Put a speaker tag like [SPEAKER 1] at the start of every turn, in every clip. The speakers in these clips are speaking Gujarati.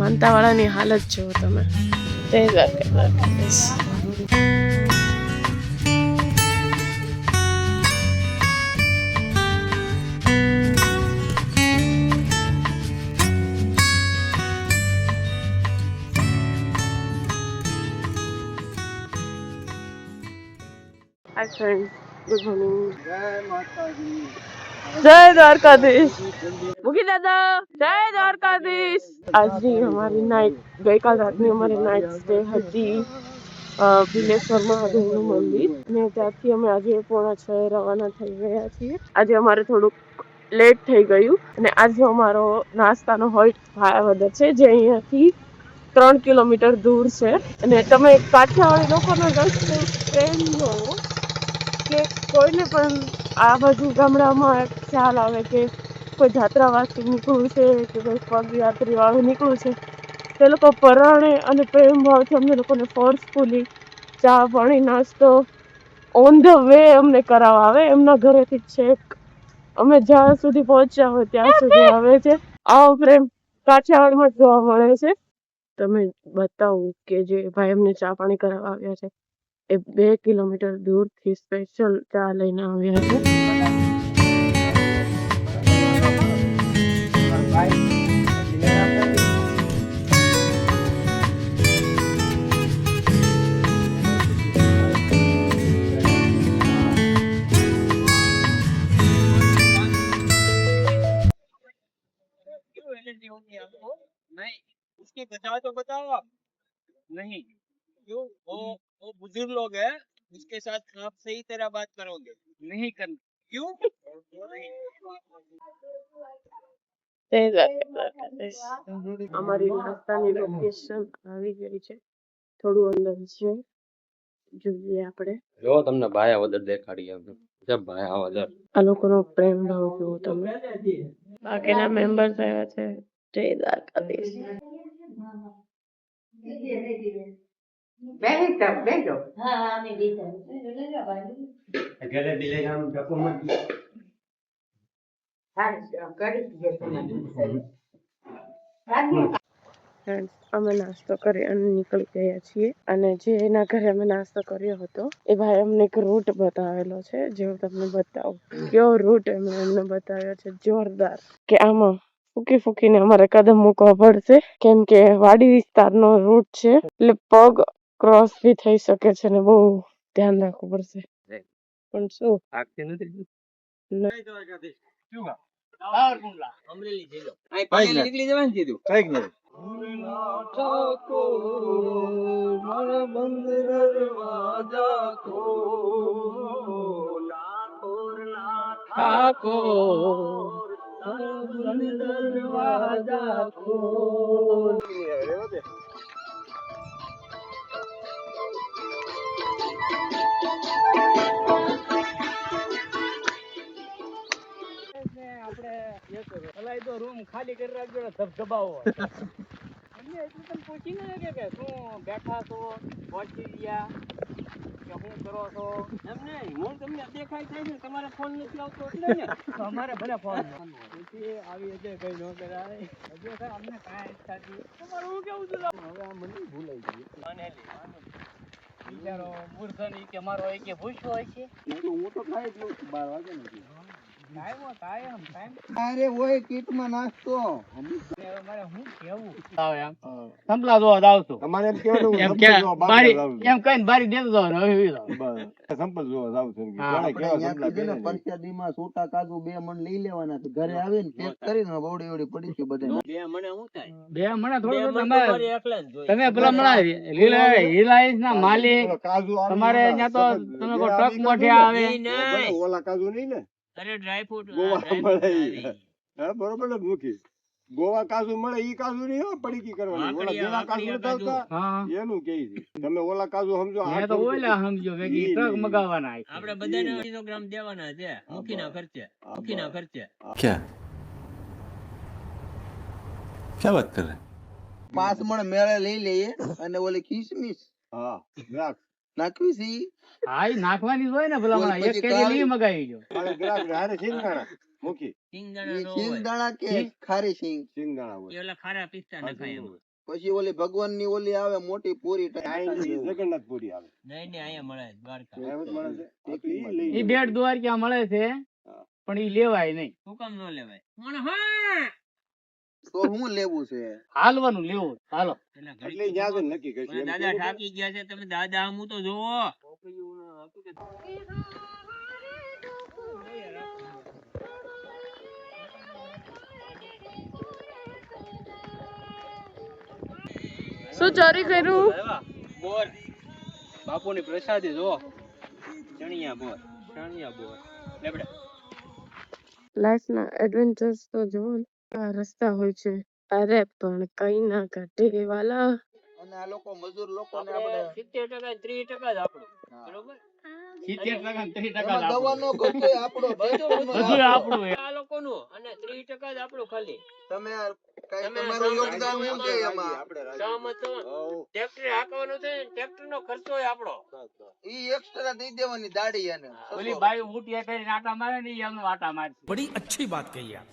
[SPEAKER 1] માનતા વાળાની હાલત જુઓ તમે. જય Dwarkadhish. Hi friend, good morning. જય દ્વારકાધીશ. મૂકી દાદા. જય દ્વારકાધીશ. આજની અમારી નાઇટ, ગઈકાલ રાતની અમારી નાઇટ સ્ટે હતી ભીલેશ્વર મહાદેવનું મંદિર, ને ત્યાંથી અમે આજે 5:45 રવાના થઈ ગયા છીએ. આજે અમારે થોડુંક લેટ થઈ ગયું અને આજે અમારો નાસ્તાનો હોલ્ટ ભાયાવદર છે, જે અહીંયાથી 3 કિલોમીટર દૂર છે. અને તમે કાઠિયાવાડી લોકોનો રસ્તો પ્રેમ જોવો કે કોઈને પણ આ બાજુ ગામડામાં ખ્યાલ આવે કે કોઈ જાત્રાવાસી નીકળવું છે કે કોઈ પગયાત્રી વાળું નીકળવું છે, તે લોકો પરાણે અને પ્રેમ ભાવથી અમને લોકોને ફોર્સફુલી ચા પાણી નાસ્તો ઓન ધ વે અમને કરાવવા આવે. એમના ઘરેથી છેક અમે જ્યાં સુધી પહોંચ્યા હોય ત્યાં સુધી આવે છે. આવો પ્રેમ કાઠિયાવાડમાં જોવા મળે છે. તમે બતાવું કે જે ભાઈ અમને ચા પાણી કરાવવા આવ્યા છે એ 2 કિલોમીટર દૂરથી સ્પેશિયલ ચા લઈને આવ્યા છે.
[SPEAKER 2] नहीं उसके बचाव तो बताओ आप नहीं क्यों वो बुजुर्ग लोग हैं उसके साथ आप सही तरह बात करोगे नहीं करना क्यों
[SPEAKER 1] અમારી નાસ્તાની લોકેશન આવી ગઈ છે, થોડું અંદર છે, જોઈએ આપણે.
[SPEAKER 3] જો તમને ભાયાવદર દેખાડીએ અમે. જબ ભાયાવદર.
[SPEAKER 1] આ લોકોનો પ્રેમ ભાવ જુઓ તમે. બાકીના મેમ્બર્સ આવ્યા છે. જય દ્વારકાધીશ. અમે નાસ્તો કરી અને નીકળી ગયા છીએ. અને જે એના ઘરે અમે નાસ્તો કર્યો હતો એ ભાઈ અમને એક રૂટ બતાવેલો છે, જે હું તમને બતાવું. કેવો રૂટ એમને બતાવ્યો છે, જોરદાર. કે આમાં ફૂકી ફૂકીને અમારે કદમ મૂકવા પડશે, કેમ કે વાડી વિસ્તારનો રૂટ છે, એટલે પગ ક્રોસ બી થઈ શકે છે ને બહુ ધ્યાન રાખવું પડશે. પણ શું
[SPEAKER 3] આગથી નથી
[SPEAKER 2] અમરેલી જઈ લો અહીં નીકળી જવાનું કીધું કઈક નહીં તો રૂમ ખાલી કરી રાખજો ધબધબાવો એમને એટલું તમે પૂછી ને કે શું બેઠા છો પહોંચી ગયા કે શું કરો છો એમ નહીં. હું તમને દેખાય થાય છે તમારે ફોન નથી આવતો એટલે ને અમારે ભલે ફોન આવી એટલે કઈ ન કરાય હજુ અમને કાંઈ થતી તમારું હું કેવું છું હવે આ મને ભૂલાઈ ગયું બિચારો મૂર્ખન કે મારો એક ભૂસ્યો હોય છે હું તો ખાઈ જ લઉં છું 12 વાગે નથી. અરે ઓય કીટમાં નાખતો મારે હું કેવું સંપલા જોવા જાવ છું તમારે એમ કેવું એમ કે બારી એમ કઈને બારી દેતો જાવ હવે સંપલ જોવા જાવ છું કોણે કેવા સંપલા ને પરસાદીમાં સોટા કાજુ 2 મણ લઈ લેવાના ઘરે આવીને પેક કરીને બવડી એવડી પડી છે બધા 2 મણે શું થાય 2 મણે થોડું તમે પેલા મણા રિલાયન્સ ના માલિક તમારે ત્યાં તો તમે કો ટ્રક મોઢે આવે ઓલા કાજુ નહીં ને અરે ડ્રાય ફ્રૂટ ગોવા મળે હા બરોબર ને મૂકી ગોવા કાજુ મળે ઈ કાજુ નહીં હો પડીકી કરવાની ઓલા ગોવા કાજુ નતા એનું કે તમે ઓલા કાજુ સમજો આ તો ઓલા સમજો કે ટ્રક મગાવવાના આપણે બધાને 200 ગ્રામ દેવાના છે મુખીના ખર્ચે
[SPEAKER 4] क्या बात कर रहे हैं
[SPEAKER 5] 5 મણ મેળે લઈ લઈએ અને ઓલી કિસમિસ
[SPEAKER 4] हाँ ग्राहक
[SPEAKER 5] નાખવી છે
[SPEAKER 2] હા ઈ નાખવાની હોય ને ભલા એક કેજી લઈ મગાવી જો
[SPEAKER 4] ग्राहक हारे सिंगाड़ा મૂકી
[SPEAKER 5] ઈ શિંગદાણા કે ખારી શિંગ
[SPEAKER 4] સિંગદાણા હોય
[SPEAKER 5] પછી ઓલી ભગવાન ની ઓલી આવે મોટી પૂરી
[SPEAKER 4] જગન્નાથ પુરી આવે
[SPEAKER 2] ઈ બેટ દ્વારકા મળે છે પણ ઈ લેવાય નહીં.
[SPEAKER 5] તો હું લેવું છે
[SPEAKER 2] હાલવાનું લેવું હાલો.
[SPEAKER 4] એટલે જ્યાં જઈને નક્કી કરશે એમ
[SPEAKER 6] દાદા
[SPEAKER 4] કેવું
[SPEAKER 6] ઠાકી ગયા છે તમે દાદા આમ તો જોવો.
[SPEAKER 1] શું ચોરી કર્યું?
[SPEAKER 6] બોર બાપુની પ્રસાદી જો ચણિયા બોર લેબડા.
[SPEAKER 1] લાઈફના એડવેન્ચર્સ તો જો આ રસ્તા હોય છે. અરે પણ કઈ ના ઘટે વાલા.
[SPEAKER 5] અને આ લોકો મજૂર લોકો ને આપણે
[SPEAKER 6] 70% 30% જ આપણું બરોબર.
[SPEAKER 2] 70% 30%
[SPEAKER 5] એમાં દવાનો ખર્ચો આપણો
[SPEAKER 2] બધું આપણું
[SPEAKER 6] આ લોકોનું અને 30% જ આપણું ખાલી.
[SPEAKER 5] તમે કઈ તમારું યોગદાન શું છે એમાં
[SPEAKER 6] સહમત ટ્રેક્ટર હાંકવાનું છે ટ્રેક્ટર નો ખર્ચો આપણો.
[SPEAKER 5] ઈ એક્સ્ટ્રા દઈ દેવાની દાડી એને
[SPEAKER 2] ઓલી બાઈ ઊંટિયા કરીને આટા મારે ને ઈ એમનો આટા મારે.
[SPEAKER 7] बड़ी अच्छी बात कही आप.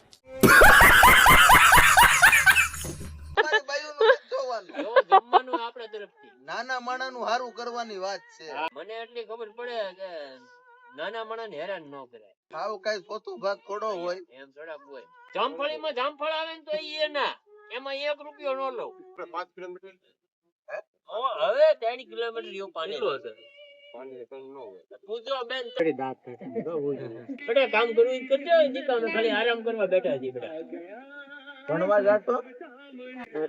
[SPEAKER 5] તમારી બાયુનું નથી જોવાનું.
[SPEAKER 6] જો જમવાનું આપણા તરફથી.
[SPEAKER 5] નાના માણાનું હારું કરવાની વાત છે
[SPEAKER 6] મને એટલી ખબર પડે કે નાના માણસને હેરાન ન કરાય.
[SPEAKER 5] હાવ કઈ ચોથો ભાગ થોડો હોય
[SPEAKER 6] એમ થોડાક હોય. જામફળીમાં જામફળ આવે ને તો ઈ ના એમાં 1 રૂપિયો ન લઉં.
[SPEAKER 4] 5 કિલોમીટર
[SPEAKER 6] હવે 3 કિલોમીટર જેવું પાણી હશે.
[SPEAKER 4] પાણી કઈ ન હોય
[SPEAKER 6] પૂછો બેન કામ કરવું ઈ કરજો દીકા અમે ખાલી આરામ કરવા બેઠા છીએ બેટા.
[SPEAKER 5] ભણવા જાતો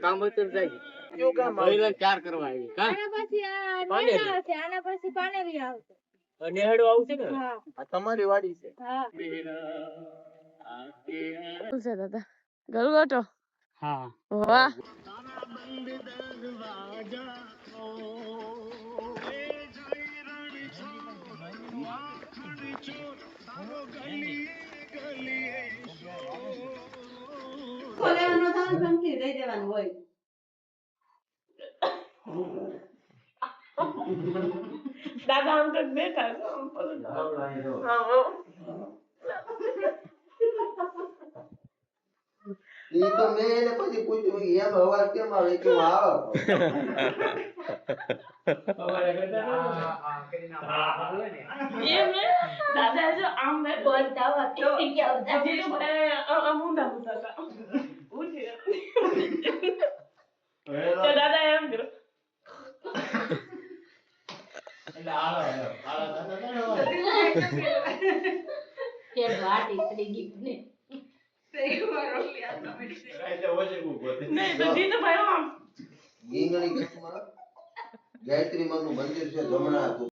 [SPEAKER 6] કામ હોય તો જાય.
[SPEAKER 5] કયું કામ
[SPEAKER 2] ભાઈ 4 કરવા આવી કા
[SPEAKER 6] નેહડો આવશે ને
[SPEAKER 5] આ તમારી વાડી છે
[SPEAKER 1] શું છે દાદા? ગલગોટો?
[SPEAKER 2] હા
[SPEAKER 1] વાહ. દાદા આમ તો બેઠા છે.
[SPEAKER 5] ઈ તો મેં એને પછી પૂછ્યું કે એમ અવાજ કેમ આવે કે હું આવો
[SPEAKER 1] દાદા જો આમ મેં બોલતા દાદા એમ કરો.
[SPEAKER 5] ગીંગણી ગામમાં ગાયત્રી માનું મંદિર છે જમણા હતું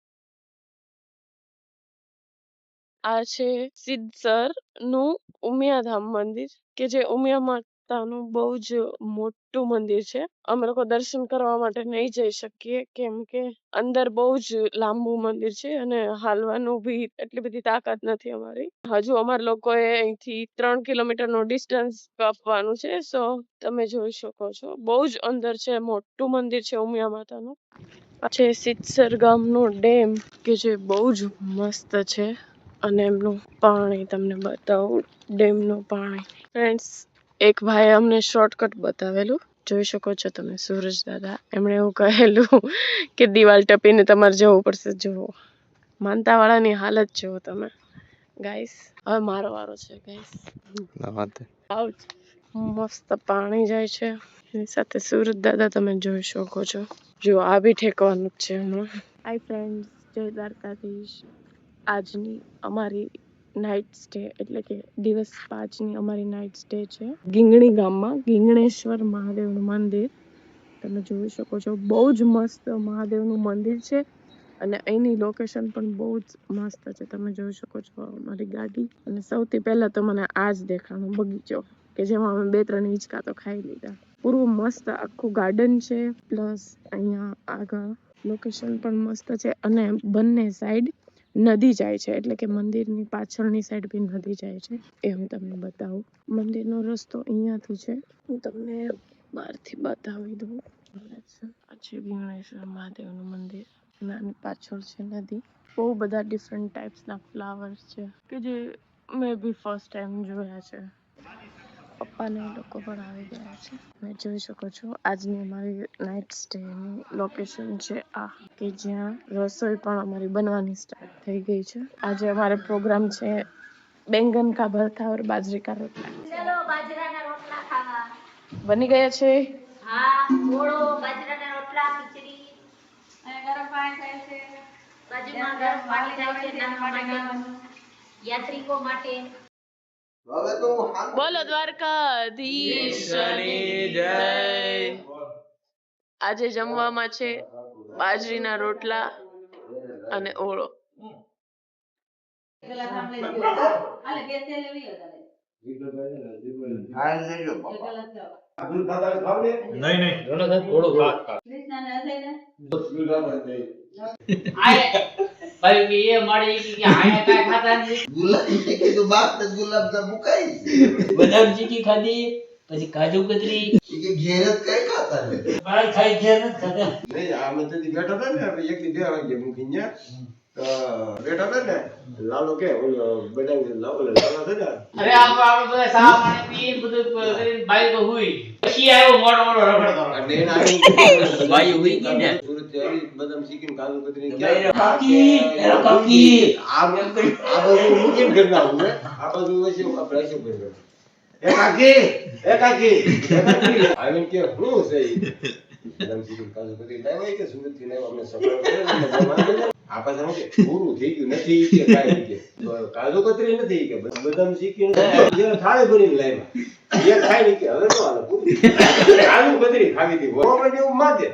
[SPEAKER 1] આ છે સિદ્ધસર નું ઉમિયાધામ મંદિર કે જે ઉમિયા માતાનું બહુ જ મોટું મંદિર છે. અમે લોકો દર્શન કરવા માટે નહીં જઈ શકીએ કેમ કે અંદર બહુ જ લાંબુ મંદિર છે અને હાલવાનું બી એટલી બધી તાકાત નથી અમારી. હજુ અમારા લોકોએ અહીંથી 3 કિલોમીટરનું ડિસ્ટન્સ કાપવાનું છે. સો તમે જોઈ શકો છો બહુ જ અંદર છે, મોટું મંદિર છે ઉમિયા માતાનું. આ છે સિદ્ધસર ગામનો ડેમ કે જે બહુ જ મસ્ત છે અને એમનું પાણી તમને બતાવું. ડેમનું પાણી ફ્રેન્ડ્સ એક ભાઈએ અમને શોર્ટકટ બતાવેલું જોઈ શકો છો તમે. સૂરજ દાદા એમણે એવું કહેલું કે દિવાલ ટપીને તમારે જવું પડશે. જુઓ માનતા વાળાની હાલત જુઓ તમે ગાઈસ. હવે મારો વારો છે ગાઈસ. આવ મસ્ત પાણી જાય છે એની સાથે સૂરજ દાદા તમે જોઈ શકો છો. જો આ બી ઠેકવાનું જ છે હમણાં. હાય ફ્રેન્ડ્સ, જય દ્વારકાધીશ. આજની અમારી નાઇટ સ્ટે એટલે કે દિવસ 5ની અમારી નાઇટ સ્ટે છે ગીંગણી ગામમાં. ગીંગણેશ્વર મહાદેવનું મંદિર તમે જોઈ શકો છો. બહુ જ મસ્ત મહાદેવનું મંદિર છે અને અહીંની લોકેશન પણ બહુ જ મસ્ત છે. તમે જોઈ શકો છો અમારી ગાડી. અને સૌથી પહેલા તો મને આ જ દેખાણો બગીચો કે જેમાં અમે 2-3 હિંચકા તો ખાઈ લીધા. પૂરું મસ્ત આખું ગાર્ડન છે પ્લસ અહીંયા આગળ લોકેશન પણ મસ્ત છે અને બંને સાઈડ નદી જાય છે એટલે કે મંદિરની પાછળની સાઈડ બી નદી જાય છે. એ હું તમને બતાવું. મંદિરનો રસ્તો અહીંયાથી છે. હું તમને બહારથી બતાવી દઉં. આ છે ગીંગણેશ્વર મહાદેવનું મંદિર અને આની પાછળ છે નદી. બહુ બધા ડિફરન્ટ ટાઈપ્સના ફ્લાવર્સ છે કે જે મેં બી ફર્સ્ટ ટાઈમ જોયા છે. પપ્પા ને એ લોકો પણ આવી ગયા છે. તમે જોઈ શકો છો આજની અમારી નાઇટ સ્ટેની લોકેશન છે આ, કે જ્યાં રસોઈ પણ અમારી બનવાની સ્ટાર્ટ થઈ ગઈ છે. આજે અમારો પ્રોગ્રામ છે બેંગન કા ભરતા और बाजरे का रोटला.
[SPEAKER 7] ચલો બાજરાના રોટલા ખાવા.
[SPEAKER 1] બની ગયા છે.
[SPEAKER 7] હા, ગોળો, બાજરાના રોટલા, ખીચડી અને ગરમ પાણી થાય છે. બાજુમાં ગરમ પાણી થાય છે નાના માટે, યાત્રિકો માટે.
[SPEAKER 5] હવે તો હું હાથ
[SPEAKER 1] બોલો દ્વારકાધીશની જય. આજે જમવામાં છે બાજરીના રોટલા અને ઓળો.
[SPEAKER 5] હાલ લેજો બાપા. ગુલાબજી કીધું બાપ ને ગુલાબ જાંબુ ખાઈ.
[SPEAKER 8] બદામજી કી ખાધી, પછી કાજુ કતરી
[SPEAKER 5] ઈ કે ઘેર જ કઈ ખાતા નથી.
[SPEAKER 8] બાળ ખાઈ ઘેર નથી ખાતા.
[SPEAKER 4] નહીં, અમે તેથી બેઠા હતા ને, આપણે 1 થી 2 વાગે મૂકીને ગયા. બેઠા હતા ને, લાલો કે ઓલો બનાવી લાવો લાલો છે ને.
[SPEAKER 8] અરે આપણે બધા સા પાણી પી બધું કરીને બાઈ તો હુઈ. પછી આવ્યો મોટો મોટો રખડતો.
[SPEAKER 4] અને એને આવી
[SPEAKER 3] બાઈ હુઈ ગઈ ને.
[SPEAKER 4] સુરતથી આવી બદામ શીખીને કાજુ કતરી
[SPEAKER 8] કાકી, એરો કાકી.
[SPEAKER 4] આ બધું મૂકીને ઘરના આવું હે. આ બધું વચ્ચે આપણે શું કરીએ? એ કાકી આવીને કે શું છે ઈ? બદામ શીખીને કાજુ કતરી લાવ્યા કે સુરતથી લાવ્યા અમને સફળ કરે આ પાછા શું કે પૂરું થઈ ગયું નથી કે કાંઈ કે તો કાજુ કતરી નથી કે બદામ શીખીને થાળી ભરીને લાવ્યા એ ખાઈ નહીં કે હવે તો હાલે પૂરું કાજુ કતરી ખાવી હતી એવું માગે